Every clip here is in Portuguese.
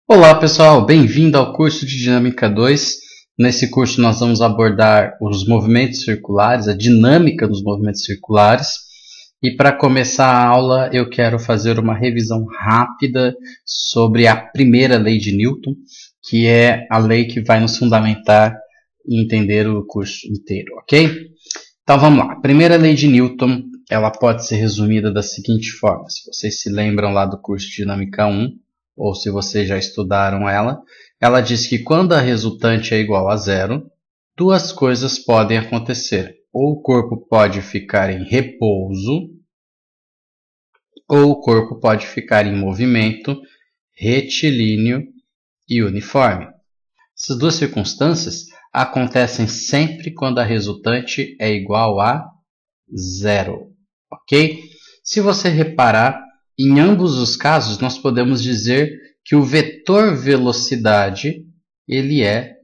Olá pessoal, bem-vindo ao curso de Dinâmica 2. Nesse curso nós vamos abordar os movimentos circulares, a dinâmica dos movimentos circulares. E para começar a aula eu quero fazer uma revisão rápida sobre a primeira lei de Newton, que é a lei que vai nos fundamentar e entender o curso inteiro, ok? Então vamos lá, a primeira lei de Newton ela pode ser resumida da seguinte forma, se vocês se lembram lá do curso de Dinâmica 1, ou se vocês já estudaram ela diz que quando a resultante é igual a zero, duas coisas podem acontecer. Ou o corpo pode ficar em repouso, ou o corpo pode ficar em movimento retilíneo e uniforme. Essas duas circunstâncias acontecem sempre quando a resultante é igual a zero, ok? Se você reparar, em ambos os casos, nós podemos dizer que o vetor velocidade ele é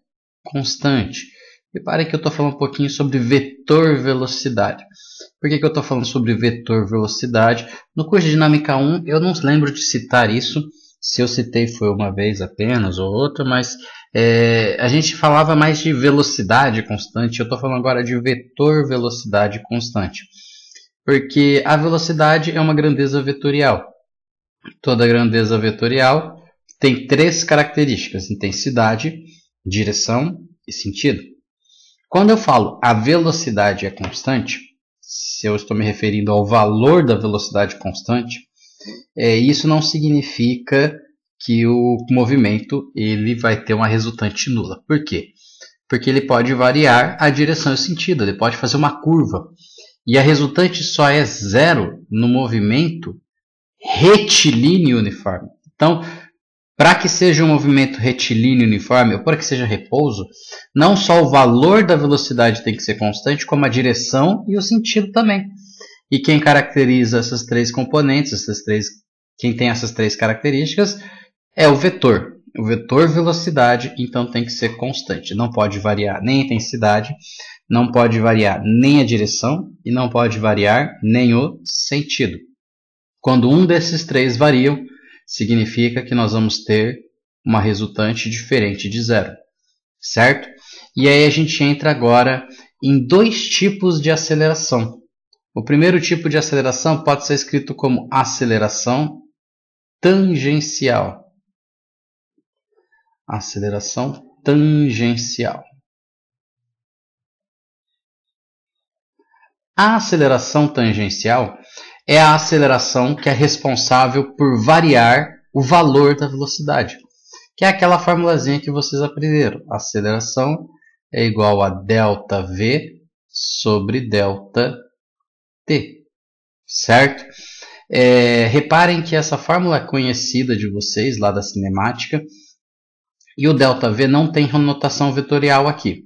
constante. Reparem que eu estou falando um pouquinho sobre vetor velocidade. Por que eu estou falando sobre vetor velocidade? No curso de Dinâmica 1, eu não lembro de citar isso. Se eu citei foi uma vez apenas ou outra, mas a gente falava mais de velocidade constante. Eu estou falando agora de vetor velocidade constante. Porque a velocidade é uma grandeza vetorial. Toda grandeza vetorial tem três características: intensidade, direção e sentido. Quando eu falo a velocidade é constante, se eu estou me referindo ao valor da velocidade constante, isso não significa que o movimento ele vai ter uma resultante nula. Por quê? Porque ele pode variar a direção e o sentido, ele pode fazer uma curva. E a resultante só é zero no movimento retilíneo uniforme. Então, para que seja um movimento retilíneo uniforme, ou para que seja repouso, não só o valor da velocidade tem que ser constante, como a direção e o sentido também. E quem caracteriza essas três componentes, quem tem essas três características, é o vetor. O vetor velocidade, então, tem que ser constante. Não pode variar nem a intensidade, não pode variar nem a direção e não pode variar nem o sentido. Quando um desses três variam, significa que nós vamos ter uma resultante diferente de zero, certo? E aí a gente entra agora em dois tipos de aceleração. O primeiro tipo de aceleração pode ser escrito como aceleração tangencial. Aceleração tangencial. A aceleração tangencial é a aceleração que é responsável por variar o valor da velocidade, que é aquela formulazinha que vocês aprenderam. A aceleração é igual a ΔV sobre ΔT, certo? Reparem que essa fórmula é conhecida de vocês lá da cinemática, e o ΔV não tem notação vetorial aqui.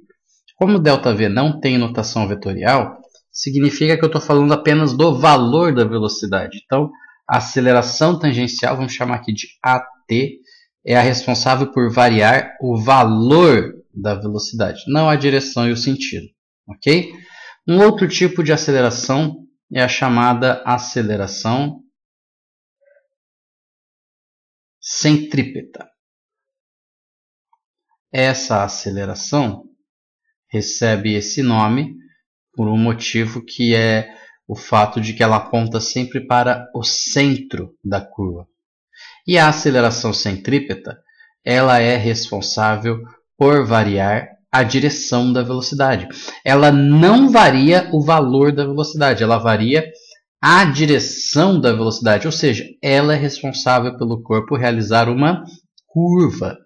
Como o ΔV não tem notação vetorial, significa que eu estou falando apenas do valor da velocidade. Então, a aceleração tangencial, vamos chamar aqui de AT, é a responsável por variar o valor da velocidade, não a direção e o sentido. Ok? Um outro tipo de aceleração é a chamada aceleração centrípeta. Essa aceleração recebe esse nome por um motivo que é o fato de que ela aponta sempre para o centro da curva. E a aceleração centrípeta, ela é responsável por variar a direção da velocidade. Ela não varia o valor da velocidade, ela varia a direção da velocidade, ou seja, ela é responsável pelo corpo realizar uma curva.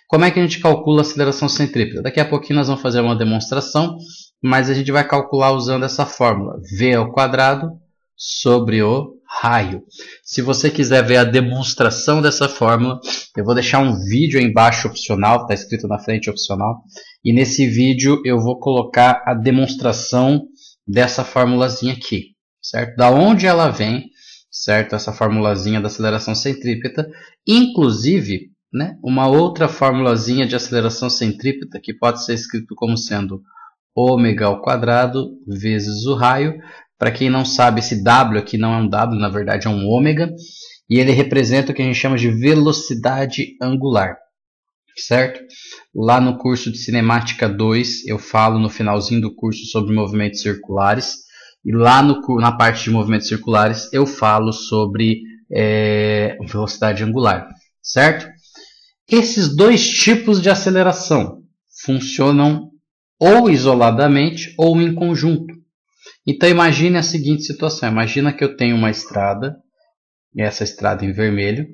Como é que a gente calcula a aceleração centrípeta? Daqui a pouquinho nós vamos fazer uma demonstração, mas a gente vai calcular usando essa fórmula, v ao quadrado sobre o raio. Se você quiser ver a demonstração dessa fórmula, eu vou deixar um vídeo aí embaixo opcional, está escrito na frente opcional, e nesse vídeo eu vou colocar a demonstração dessa formulazinha aqui, certo? Da onde ela vem, certo? Essa formulazinha da aceleração centrípeta, inclusive, né, uma outra formulazinha de aceleração centrípeta que pode ser escrito como sendo ômega ao quadrado vezes o raio. Para quem não sabe, esse W aqui não é um W, na verdade é um ômega. e ele representa o que a gente chama de velocidade angular, certo? Lá no curso de Cinemática 2 eu falo no finalzinho do curso sobre movimentos circulares, e lá na parte de movimentos circulares eu falo sobre velocidade angular, certo? Esses dois tipos de aceleração funcionam ou isoladamente ou em conjunto. Então imagine a seguinte situação, imagina que eu tenho uma estrada, essa estrada em vermelho,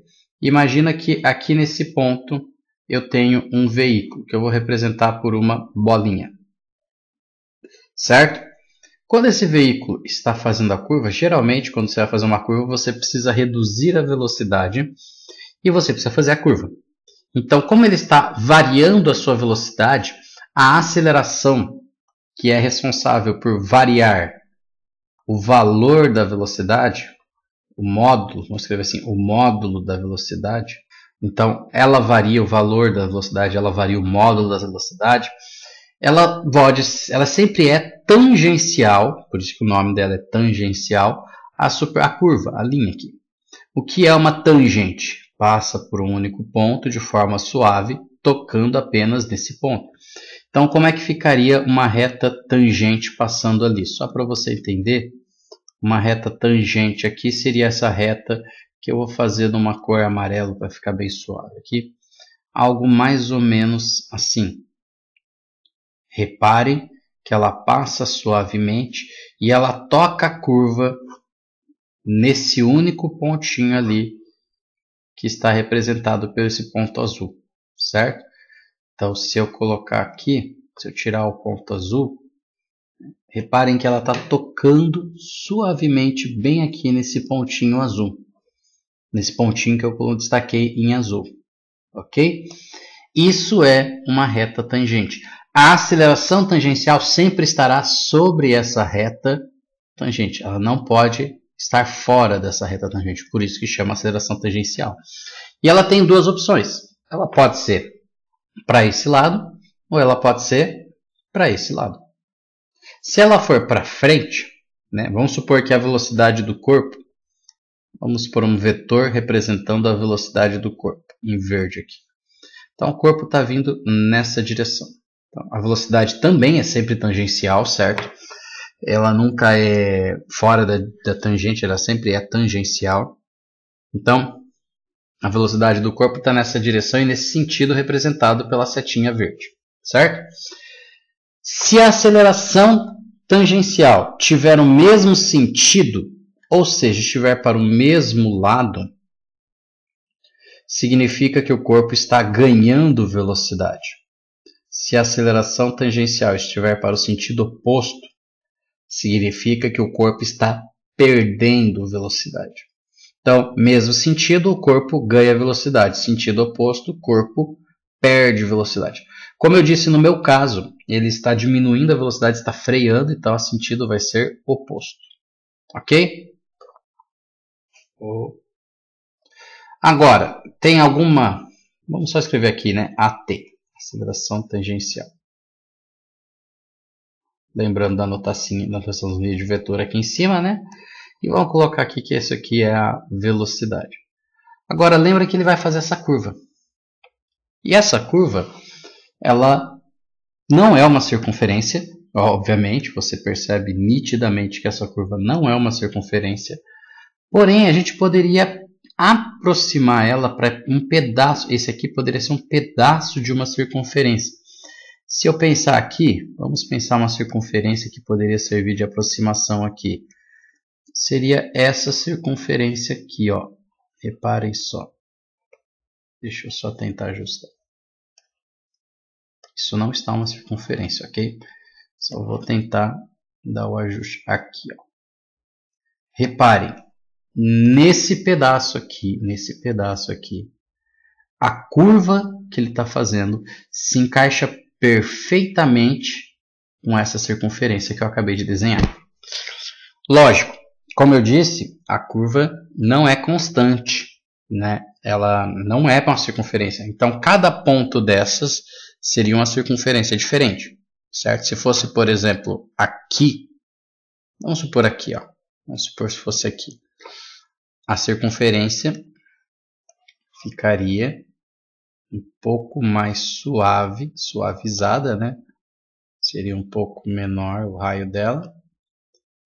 imagina que aqui nesse ponto eu tenho um veículo, que eu vou representar por uma bolinha, certo? Quando esse veículo está fazendo a curva, geralmente quando você vai fazer uma curva, você precisa reduzir a velocidade e você precisa fazer a curva. Então, como ele está variando a sua velocidade, a aceleração, que é responsável por variar o valor da velocidade, o módulo, vamos escrever assim, o módulo da velocidade. Então, ela varia o valor da velocidade, ela varia o módulo da velocidade. Ela sempre é tangencial, por isso que o nome dela é tangencial, à curva, a linha aqui. O que é uma tangente? Passa por um único ponto de forma suave, tocando apenas nesse ponto. Então, como é que ficaria uma reta tangente passando ali? Só para você entender, uma reta tangente aqui seria essa reta que eu vou fazer numa cor amarela para ficar bem suave aqui. Algo mais ou menos assim. Reparem que ela passa suavemente e ela toca a curva nesse único pontinho ali que está representado por esse ponto azul, certo? Então, se eu colocar aqui, se eu tirar o ponto azul, reparem que ela está tocando suavemente bem aqui nesse pontinho azul. Nesse pontinho que eu destaquei em azul, ok? Isso é uma reta tangente. A aceleração tangencial sempre estará sobre essa reta tangente. Ela não pode estar fora dessa reta tangente, por isso que chama aceleração tangencial. E ela tem duas opções. Ela pode ser para esse lado ou ela pode ser para esse lado. Se ela for para frente, né, vamos supor que a velocidade do corpo, vamos por um vetor representando a velocidade do corpo, em verde aqui. Então o corpo está vindo nessa direção. Então, a velocidade também é sempre tangencial, certo? Ela nunca é fora da tangente, ela sempre é tangencial. Então, a velocidade do corpo está nessa direção e nesse sentido representado pela setinha verde, certo? Se a aceleração tangencial tiver o mesmo sentido, ou seja, estiver para o mesmo lado, significa que o corpo está ganhando velocidade. Se a aceleração tangencial estiver para o sentido oposto, significa que o corpo está perdendo velocidade. Então, mesmo sentido, o corpo ganha velocidade. Sentido oposto, o corpo perde velocidade. Como eu disse no meu caso, ele está diminuindo a velocidade, está freando, então o sentido vai ser oposto. Ok? Agora, tem alguma... Vamos só escrever aqui, né? AT, aceleração tangencial. Lembrando da notaçãozinha de vetor aqui em cima, né? E vamos colocar aqui que isso aqui é a velocidade. Agora, lembra que ele vai fazer essa curva. E essa curva, ela não é uma circunferência. Obviamente, você percebe nitidamente que essa curva não é uma circunferência. Porém, a gente poderia aproximar ela para um pedaço. Esse aqui poderia ser um pedaço de uma circunferência. Se eu pensar aqui, vamos pensar uma circunferência que poderia servir de aproximação aqui. Seria essa circunferência aqui, ó. Reparem só. Deixa eu só tentar ajustar. Isso não está uma circunferência, ok? Só vou tentar dar o ajuste aqui, ó. Reparem, nesse pedaço aqui, a curva que ele está fazendo se encaixa perfeitamente com essa circunferência que eu acabei de desenhar. Lógico, como eu disse, a curva não é constante, né? Ela não é uma circunferência. Então, cada ponto dessas seria uma circunferência diferente, certo? Se fosse, por exemplo, aqui, vamos supor aqui, ó. Vamos supor se fosse aqui. a circunferência ficaria um pouco mais suave, suavizada, né? Seria um pouco menor o raio dela,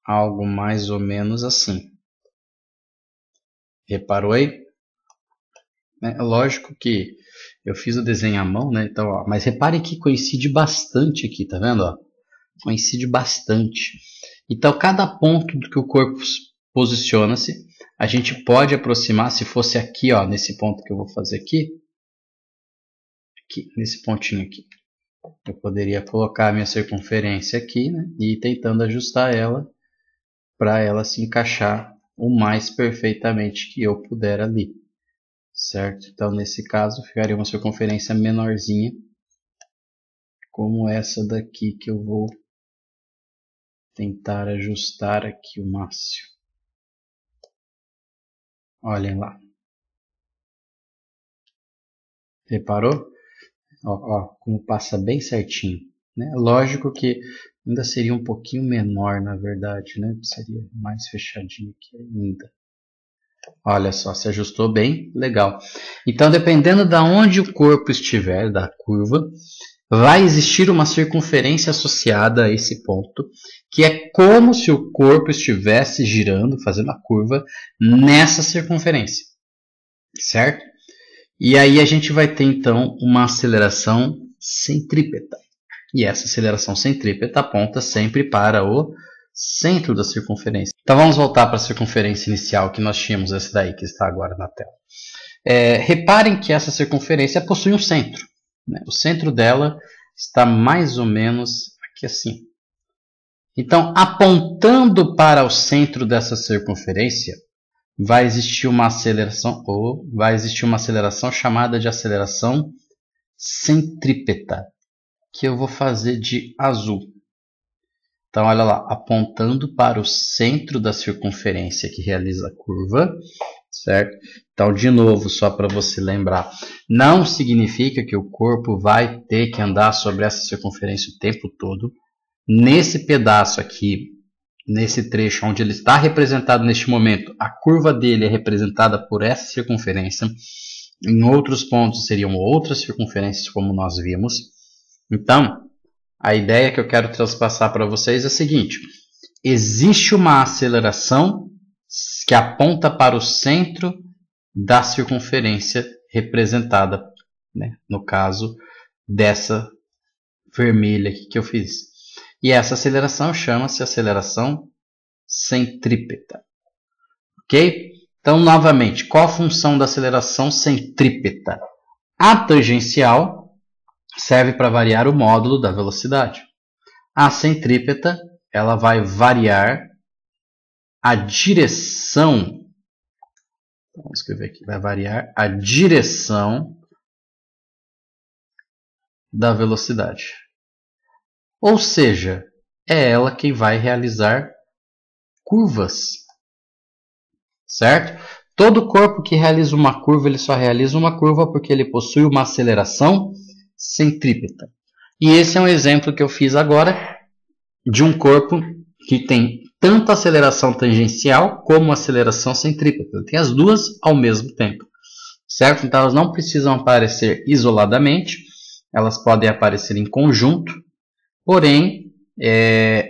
algo mais ou menos assim. Reparou aí? É lógico que eu fiz o desenho à mão, né? Então, ó, mas repare que coincide bastante aqui, tá vendo? Ó? Coincide bastante. Então, cada ponto do que o corpo posiciona-se, a gente pode aproximar, se fosse aqui, ó, nesse ponto que eu vou fazer aqui, nesse pontinho aqui, eu poderia colocar a minha circunferência aqui, né, e ir tentando ajustar ela para ela se encaixar o mais perfeitamente que eu puder ali, certo? Então, nesse caso, ficaria uma circunferência menorzinha, como essa daqui que eu vou tentar ajustar aqui o máximo. Olhem lá. Reparou? Ó, como passa bem certinho, né? Lógico que ainda seria um pouquinho menor, na verdade, né? Seria mais fechadinho aqui ainda. Olha só, se ajustou bem, legal. Então, dependendo de onde o corpo estiver, da curva, vai existir uma circunferência associada a esse ponto, que é como se o corpo estivesse girando, fazendo a curva, nessa circunferência, certo? E aí a gente vai ter, então, uma aceleração centrípeta. E essa aceleração centrípeta aponta sempre para o centro da circunferência. Então vamos voltar para a circunferência inicial que nós tínhamos, essa daí que está agora na tela. Reparem que essa circunferência possui um centro, né? O centro dela está mais ou menos aqui assim. Então, apontando para o centro dessa circunferência, vai existir uma aceleração, chamada de aceleração centrípeta, que eu vou fazer de azul. Então, olha lá, apontando para o centro da circunferência que realiza a curva, certo? Então, de novo, só para você lembrar, não significa que o corpo vai ter que andar sobre essa circunferência o tempo todo. Nesse pedaço aqui, nesse trecho onde ele está representado neste momento, a curva dele é representada por essa circunferência. Em outros pontos seriam outras circunferências, como nós vimos. Então, a ideia que eu quero transpassar para vocês é a seguinte: existe uma aceleração que aponta para o centro da circunferência representada, né, no caso dessa vermelha aqui que eu fiz. E essa aceleração chama-se aceleração centrípeta. Ok? Então, novamente, qual a função da aceleração centrípeta? A tangencial serve para variar o módulo da velocidade. A centrípeta, ela vai variar a direção. Vamos escrever aqui. Vai variar a direção da velocidade. Ou seja, é ela quem vai realizar curvas. Certo? Todo corpo que realiza uma curva, ele só realiza uma curva porque ele possui uma aceleração centrípeta. E esse é um exemplo que eu fiz agora de um corpo que tem tanto aceleração tangencial como aceleração centrípeta. Ele tem as duas ao mesmo tempo. Certo? Então elas não precisam aparecer isoladamente, elas podem aparecer em conjunto. Porém,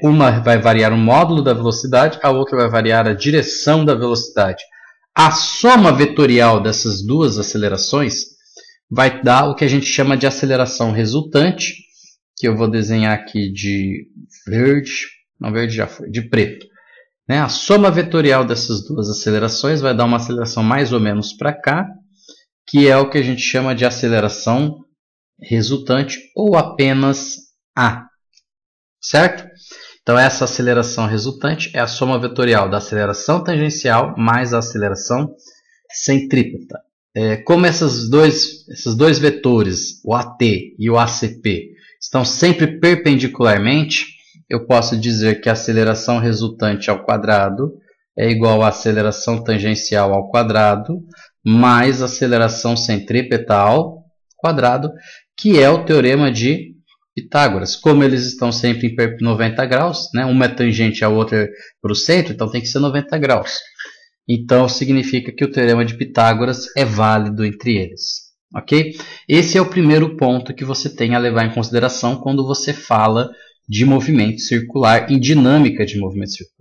uma vai variar o módulo da velocidade, a outra vai variar a direção da velocidade. A soma vetorial dessas duas acelerações vai dar o que a gente chama de aceleração resultante, que eu vou desenhar aqui de verde, não, verde já foi, de preto. Né? A soma vetorial dessas duas acelerações vai dar uma aceleração mais ou menos para cá, que é o que a gente chama de aceleração resultante ou apenas A. Certo? Então, essa aceleração resultante é a soma vetorial da aceleração tangencial mais a aceleração centrípeta. Como esses dois vetores, o AT e o ACP, estão sempre perpendicularmente, eu posso dizer que a aceleração resultante ao quadrado é igual à aceleração tangencial ao quadrado mais a aceleração centrípeta ao quadrado, que é o teorema de Pitágoras. Como eles estão sempre em 90 graus, né? Uma é tangente à outra para o centro, então tem que ser 90 graus. Então significa que o Teorema de Pitágoras é válido entre eles. Ok? Esse é o primeiro ponto que você tem a levar em consideração quando você fala de movimento circular e dinâmica de movimento circular.